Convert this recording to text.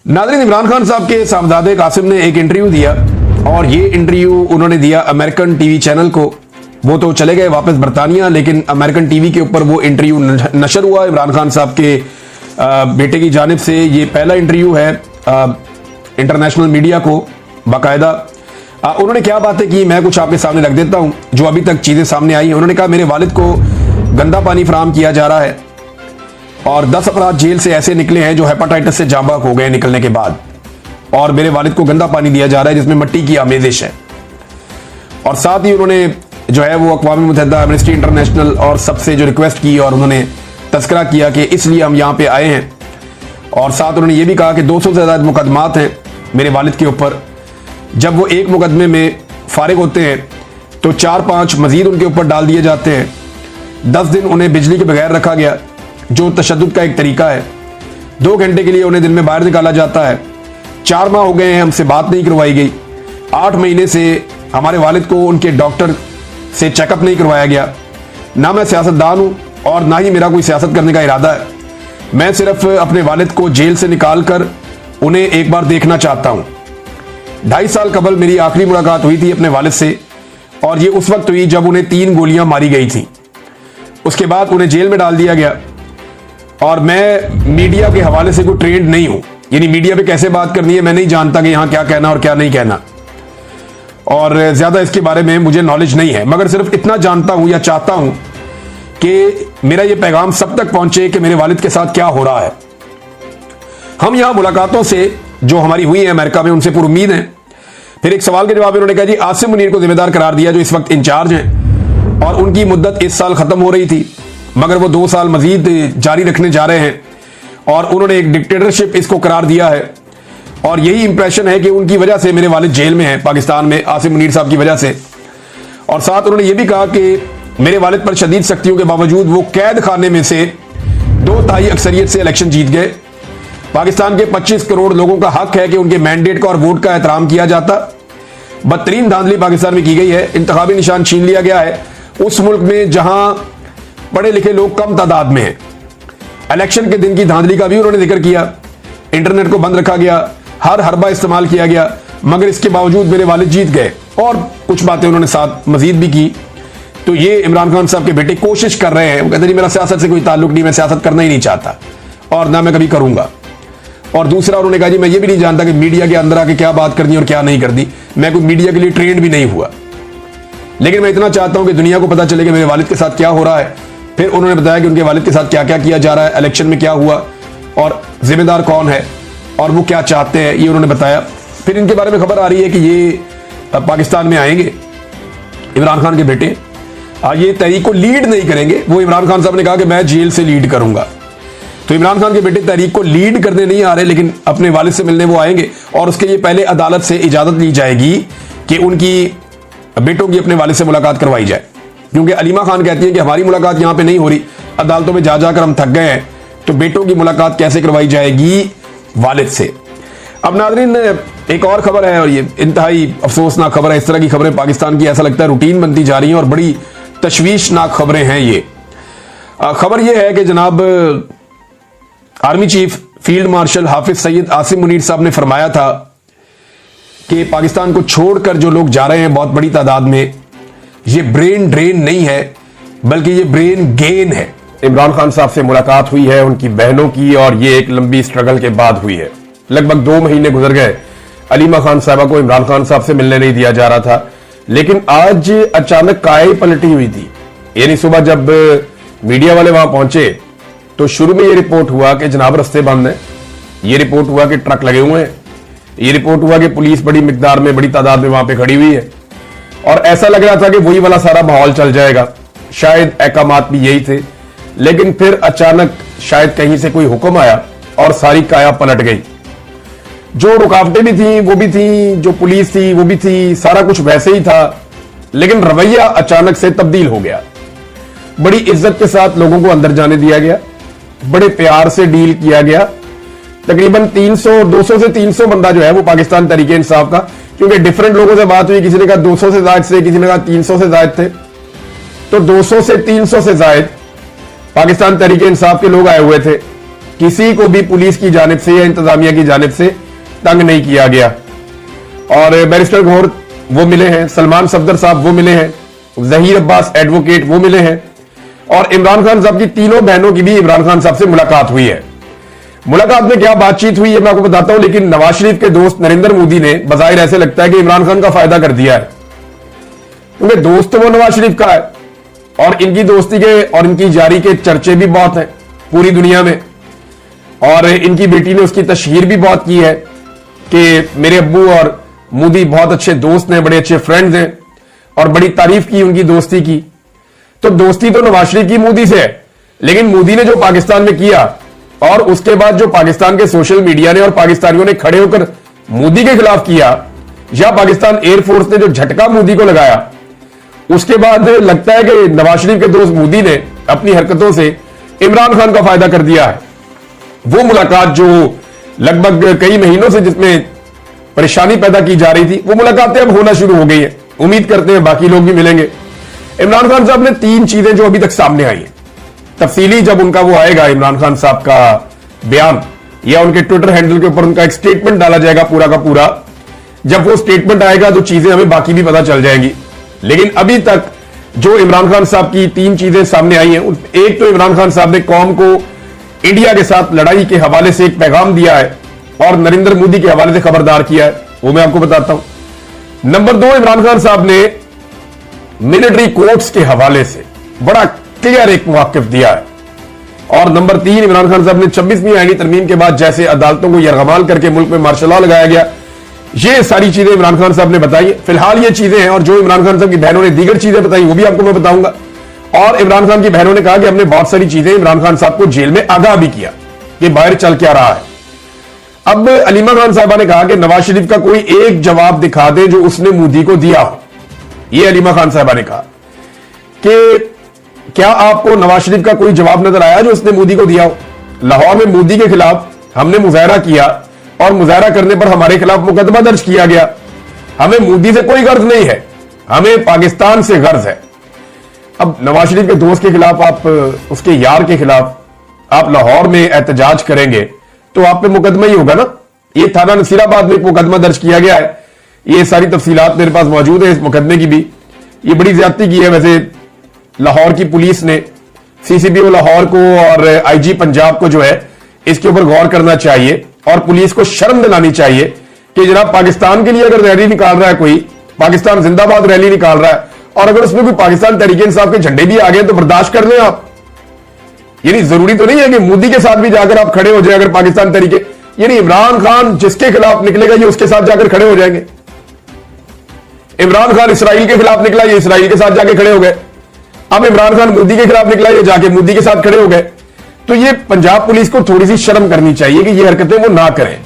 नाज़रीन, इमरान खान साहब के साहबजादे कासिम ने एक इंटरव्यू दिया और ये इंटरव्यू उन्होंने दिया अमेरिकन टीवी चैनल को। वो तो चले गए वापस बरतानिया, लेकिन अमेरिकन टीवी के ऊपर वो इंटरव्यू नशर हुआ इमरान खान साहब के बेटे की जानिब से। ये पहला इंटरव्यू है इंटरनेशनल मीडिया को बाकायदा। उन्होंने क्या बातें की मैं कुछ आपके सामने रख देता हूँ जो अभी तक चीज़ें सामने आई हैं। उन्होंने कहा मेरे वालिद को गंदा पानी फराहम किया जा रहा है और 10 अफराद जेल से ऐसे निकले हैं जो हेपेटाइटिस से जाँ बाक हो गए निकलने के बाद, और मेरे वालिद को गंदा पानी दिया जा रहा है जिसमें मिट्टी की आमेजिश है। और साथ ही उन्होंने जो है वो अक़वाम मुत्तहिदा, एमनेस्टी इंटरनेशनल और सबसे जो रिक्वेस्ट की और उन्होंने तस्करा किया कि इसलिए हम यहाँ पे आए हैं। और साथ उन्होंने ये भी कहा कि 200 से ज़्यादा मुकदमात हैं मेरे वालिद के ऊपर। जब वो एक मुकदमे में फारिग होते हैं तो 4-5 मजीद उनके ऊपर डाल दिए जाते हैं। 10 दिन उन्हें बिजली के बगैर रखा गया जो तशद्दुद का एक तरीका है। 2 घंटे के लिए उन्हें दिन में बाहर निकाला जाता है। 4 माह हो गए हैं हमसे बात नहीं करवाई गई। 8 महीने से हमारे वालिद को उनके डॉक्टर से चेकअप नहीं करवाया गया। ना मैं सियासतदान हूँ और ना ही मेरा कोई सियासत करने का इरादा है। मैं सिर्फ अपने वालिद को जेल से निकाल कर उन्हें एक बार देखना चाहता हूँ। 2.5 साल कबल मेरी आखिरी मुलाकात हुई थी अपने वालिद से और ये उस वक्त हुई जब उन्हें 3 गोलियां मारी गई थी। उसके बाद उन्हें जेल में डाल दिया गया। और मैं मीडिया के हवाले से कोई ट्रेंड नहीं हूं, यानी मीडिया पे कैसे बात करनी है मैं नहीं जानता कि यहां क्या कहना और क्या नहीं कहना, और ज्यादा इसके बारे में मुझे नॉलेज नहीं है। मगर सिर्फ इतना जानता हूं या चाहता हूं कि मेरा ये पैगाम सब तक पहुंचे कि मेरे वालिद के साथ क्या हो रहा है। हम यहां मुलाकातों से जो हमारी हुई है अमेरिका में उनसे पूरी उम्मीद है। फिर एक सवाल के जवाब में उन्होंने कहा जी आसिम मुनीर को जिम्मेदार करार दिया जो इस वक्त इंचार्ज हैं और उनकी मुद्दत इस साल खत्म हो रही थी मगर वो 2 साल मजीद जारी रखने जा रहे हैं और उन्होंने एक डिक्टेटरशिप इसको करार दिया है। और यही इंप्रेशन है कि उनकी वजह से मेरे वालिद जेल में है पाकिस्तान में, आसिम मुनीर साहब की वजह से। और साथ उन्होंने ये भी कहा कि मेरे वालिद पर शदीद सख्तियों के बावजूद वो कैद खाने में से 2/3 अक्सरियत से इलेक्शन जीत गए। पाकिस्तान के 25 करोड़ लोगों का हक है कि उनके मैंडेट का और वोट का एहतराम किया जाता। बदतरीन धांधली पाकिस्तान में की गई है। इंतखाबी निशान छीन लिया गया है उस मुल्क में जहां पढ़े लिखे लोग कम तादाद में हैं। इलेक्शन के दिन की धांधली का भी उन्होंने जिक्र किया। इंटरनेट को बंद रखा गया, हर हरबा इस्तेमाल किया गया, मगर इसके बावजूद मेरे वालिद जीत गए। और कुछ बातें उन्होंने साथ मजीद भी की। तो ये इमरान खान साहब के बेटे कोशिश कर रहे हैं। वो कहते हैं मेरा सियासत से कोई ताल्लुक नहीं, मैं सियासत करना ही नहीं चाहता और ना मैं कभी करूंगा। और दूसरा उन्होंने कहा जी मैं ये भी नहीं जानता कि मीडिया के अंदर आके क्या बात करनी और क्या नहीं करनी। मैं कोई मीडिया के लिए ट्रेंड भी नहीं हुआ, लेकिन मैं इतना चाहता हूं कि दुनिया को पता चले कि मेरे वालिद के साथ क्या हो रहा है। फिर उन्होंने बताया कि उनके वालिद के साथ क्या क्या किया जा रहा है, इलेक्शन में क्या हुआ और जिम्मेदार कौन है और वो क्या चाहते हैं, ये उन्होंने बताया। फिर इनके बारे में खबर आ रही है कि ये पाकिस्तान में आएंगे इमरान खान के बेटे। ये तहरीक को लीड नहीं करेंगे। वो इमरान खान साहब ने कहा कि मैं जेल से लीड करूंगा। तो इमरान खान के बेटे तहरीक को लीड करने नहीं आ रहे, लेकिन अपने वालिद से मिलने वो आएंगे। और उसके लिए पहले अदालत से इजाजत ली जाएगी कि उनकी बेटों की अपने वालिद से मुलाकात करवाई जाए, क्योंकि अलीमा खान कहती है कि हमारी मुलाकात यहां पे नहीं हो रही, अदालतों में जा जाकर हम थक गए हैं, तो बेटों की मुलाकात कैसे करवाई जाएगी वालिद से। अब नाज़रीन एक और खबर है और ये इंतहाई अफसोसनाक खबर है। इस तरह की खबरें पाकिस्तान की ऐसा लगता है रूटीन बनती जा रही हैं और बड़ी तशवीशनाक खबरें हैं ये। खबर यह है कि जनाब army chief field marshal Hafiz Saeed Asim Munir साहब ने फरमाया था कि पाकिस्तान को छोड़कर जो लोग जा रहे हैं बहुत बड़ी तादाद में, ये ब्रेन ड्रेन नहीं है बल्कि ये ब्रेन गेन है। इमरान खान साहब से मुलाकात हुई है उनकी बहनों की और ये एक लंबी स्ट्रगल के बाद हुई है। लगभग 2 महीने गुजर गए, अलीमा खान साहबा को इमरान खान साहब से मिलने नहीं दिया जा रहा था, लेकिन आज अचानक काई पलटी हुई थी। यानी सुबह जब मीडिया वाले वहां पहुंचे तो शुरू में ये रिपोर्ट हुआ कि जनाब रास्ते बंद हैं, ये रिपोर्ट हुआ कि ट्रक लगे हुए हैं, ये रिपोर्ट हुआ कि पुलिस बड़ी मिकदार में बड़ी तादाद में वहां पे खड़ी हुई है। और ऐसा लग रहा था कि वही वाला सारा माहौल चल जाएगा, शायद अहकामात भी यही थे। लेकिन फिर अचानक शायद कहीं से कोई हुक्म आया और सारी काया पलट गई। जो रुकावटें भी थी वो भी थी, जो पुलिस थी वो भी थी, सारा कुछ वैसे ही था, लेकिन रवैया अचानक से तब्दील हो गया। बड़ी इज्जत के साथ लोगों को अंदर जाने दिया गया, बड़े प्यार से डील किया गया। तकरीबन 200 से 300 बंदा जो है वो पाकिस्तान तहरीक इंसाफ का, क्योंकि डिफरेंट लोगों से बात हुई, किसी ने कहा 200 से जायद से, किसी ने कहा 300 से जायद थे, तो 200 से 300 से जायद पाकिस्तान तहरीक इंसाफ के लोग आए हुए थे किसी को भी पुलिस की जानिब से या इंतजामिया की जानिब से तंग नहीं किया गया। और बैरिस्टर गौहर वो मिले हैं, सलमान सफदर साहब वो मिले हैं, जहीर अब्बास एडवोकेट वो मिले हैं, और इमरान खान साहब की तीनों बहनों की भी इमरान खान साहब से मुलाकात हुई है। मुलाकात में क्या बातचीत हुई है मैं आपको बताता हूं, लेकिन नवाज शरीफ के दोस्त नरेंद्र मोदी ने बजाहिर ऐसे लगता है कि इमरान खान का फायदा कर दिया है, क्योंकि दोस्त तो वो नवाज शरीफ का है और इनकी दोस्ती के और इनकी जारी के चर्चे भी बहुत हैं पूरी दुनिया में, और इनकी बेटी ने उसकी तशहीर भी बहुत की है कि मेरे अब्बू और मोदी बहुत अच्छे दोस्त हैं, बड़े अच्छे फ्रेंड्स हैं, और बड़ी तारीफ की उनकी दोस्ती की। तो दोस्ती तो नवाज शरीफ की मोदी से है, लेकिन मोदी ने जो पाकिस्तान में किया और उसके बाद जो पाकिस्तान के सोशल मीडिया ने और पाकिस्तानियों ने खड़े होकर मोदी के खिलाफ किया, या पाकिस्तान एयरफोर्स ने जो झटका मोदी को लगाया, उसके बाद लगता है कि नवाज शरीफ के दोस्त मोदी ने अपनी हरकतों से इमरान खान का फायदा कर दिया है। वो मुलाकात जो लगभग कई महीनों से जिसमें परेशानी पैदा की जा रही थी, वो मुलाकातें अब होना शुरू हो गई है। उम्मीद करते हैं बाकी लोग भी मिलेंगे। इमरान खान साहब ने 3 चीजें जो अभी तक सामने आई हैं, तफसीली जब उनका वो आएगा इमरान खान साहब का बयान या उनके ट्विटर हैंडल के ऊपर उनका एक स्टेटमेंट डाला जाएगा पूरा का पूरा, जब वो स्टेटमेंट आएगा तो चीजें हमें बाकी भी पता चल जाएंगी। लेकिन अभी तक जो इमरान खान साहब की 3 चीजें सामने आई हैं, एक तो इमरान खान साहब ने कौम को इंडिया के साथ लड़ाई के हवाले से एक पैगाम दिया है और नरेंद्र मोदी के हवाले से खबरदार किया है, वो मैं आपको बताता हूं। नंबर 2, इमरान खान साहब ने मिलिट्री कोर्ट्स के हवाले से बड़ा क्लियर एक मौक़िफ़ दिया है। और नंबर 3, इमरान खान साहब ने 26वीं आईनी तरमीम के बाद जैसे अदालतों को यरगमाल करके मुल्क में मार्शल लॉ लगाया गया, ये सारी चीजें इमरान खान साहब ने बताई। फिलहाल ये चीजें हैं, और जो इमरान खान साहब की बहनों ने दीगर चीजें बताई वो भी आपको मैं बताऊंगा। और इमरान खान की बहनों ने कहा कि हमने बहुत सारी चीजें इमरान खान साहब को जेल में आगाह भी किया कि बाहर चल क्या रहा है। अब अलीमा खान साहबा ने कहा कि नवाज शरीफ का कोई एक जवाब दिखा दे जो उसने मोदी को दिया हो। यह अलीमा खान साहबा ने कहा कि क्या आपको नवाज शरीफ का कोई जवाब नजर आया जो उसने मोदी को दिया हो। लाहौर में मोदी के खिलाफ हमने मुजाहरा किया और मुजाहरा करने पर हमारे खिलाफ मुकदमा दर्ज किया गया। हमें मोदी से कोई गर्ज नहीं है, हमें पाकिस्तान से गर्ज है। अब नवाज शरीफ के दोस्त के खिलाफ आप, उसके यार के खिलाफ आप लाहौर में एहतजाज करेंगे तो आप पे मुकदमा ही होगा ना। ये थाना नसीराबाद में एक मुकदमा दर्ज किया गया है, ये सारी तफसीलात मेरे पास मौजूद है इस मुकदमे की भी। ये बड़ी ज्यादती की है वैसे लाहौर की पुलिस ने। सीसीपीओ लाहौर को और आईजी पंजाब को जो है इसके ऊपर गौर करना चाहिए और पुलिस को शर्म दिलानी चाहिए कि जनाब पाकिस्तान के लिए अगर रैली निकाल रहा है कोई, पाकिस्तान जिंदाबाद रैली निकाल रहा है, और अगर उसमें कोई पाकिस्तान तहरीक इंसाफ के झंडे भी आ गए तो बर्दाश्त कर लें आप। यानी जरूरी तो नहीं है कि मोदी के साथ भी जाकर आप खड़े हो जाए। अगर पाकिस्तान तरीके, यानी इमरान खान जिसके खिलाफ निकलेगा ये उसके साथ जाकर खड़े हो जाएंगे। इमरान खान इसराइल के खिलाफ निकला, ये इसराइल के साथ जाके खड़े हो गए। अब इमरान खान मोदी के खिलाफ निकला, ये जाके मोदी के साथ खड़े हो गए। तो ये पंजाब पुलिस को थोड़ी सी शर्म करनी चाहिए कि ये हरकतें वो ना करें।